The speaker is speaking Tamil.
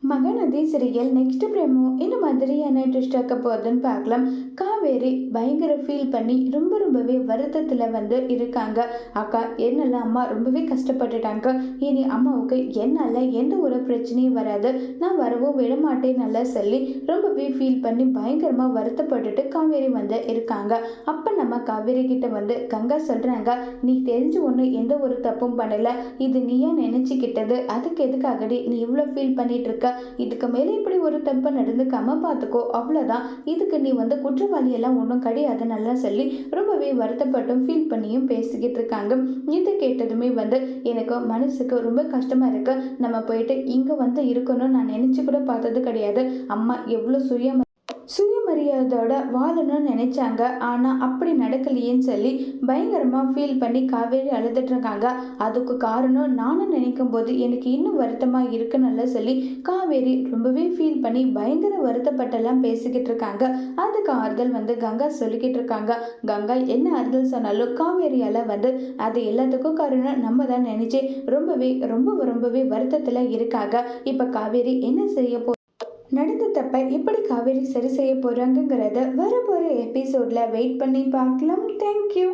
மகநதி சீரியல் நெக்ஸ்ட் பிரேமோ இந்த மாதிரியான ட்விஸ்ட் ஆக்க போகுதுன்னு பார்க்கலாம். காவேரி பயங்கர ஃபீல் பண்ணி ரொம்பவே வருத்தத்தில் இருக்காங்க. அக்கா என்னால் அம்மா ரொம்பவே கஷ்டப்பட்டுட்டாங்க. இனி அம்மாவுக்கு என்னால் எந்த ஒரு பிரச்சனையும் வராது, நான் வரவும் விடமாட்டேன் நல்லா சொல்லி ரொம்பவே ஃபீல் பண்ணி பயங்கரமாக வருத்தப்பட்டுட்டு காவேரி இருக்காங்க. அப்போ நம்ம காவேரி கிட்ட கங்கா சொல்கிறாங்க, நீ தெரிஞ்சு ஒன்று எந்த ஒரு தப்பும் பண்ணலை, இது நீயா நினச்சிக்கிட்டது, அதுக்கு எதுக்காகடி நீ இவ்வளோ ஃபீல் பண்ணிட்டு இருக்க, இதுக்கு மேலே இப்படி ஒரு தப்பு நடந்துக்காம பார்த்துக்கோ, அவ்வளோதான், இதுக்கு நீ குற்றவாளி எல்லாம் ஒன்றும் கிடையாது நல்லா சொல்லி ரொம்பவே வருத்தப்பட்டும் ஃபீல் பண்ணியும் பேசிக்கிட்டு இருக்காங்க. இதை கேட்டதுமே எனக்கு மனசுக்கு ரொம்ப கஷ்டமா இருக்கு, நம்ம போயிட்டு இங்கே இருக்கணும்னு நான் நினச்சி கூட பார்த்தது கிடையாது. அம்மா எவ்வளோ சுயமரியாதையோட வாழணும்னு நினைச்சாங்க, ஆனால் அப்படி நடக்கலையேன்னு சொல்லி பயங்கரமாக ஃபீல் பண்ணி காவேரி அழுதுட்டு இருக்காங்க. அதுக்கு காரணம் நானும் நினைக்கும் போது எனக்கு இன்னும் வருத்தமாக இருக்குன்னு சொல்லி காவேரி ரொம்பவே ஃபீல் பண்ணி பயங்கர வருத்தப்பட்டெல்லாம் பேசிக்கிட்டு இருக்காங்க. அதுக்கு ஆறுதல் கங்கா சொல்லிக்கிட்டு இருக்காங்க. கங்கா என்ன ஆறுதல் சொன்னாலும் காவேரியால் அது எல்லாத்துக்கும் காரணம் நம்ம தான் நினைச்சு ரொம்பவே வருத்தத்தில் இருக்காங்க. இப்போ காவேரி என்ன செய்ய நடந்த தப்பை எப்படி காவேரி சரி செய்ய போறாங்கிறத வரப்போற எபிசோட்ல வெயிட் பண்ணி பார்க்கலாம். தேங்க்யூ.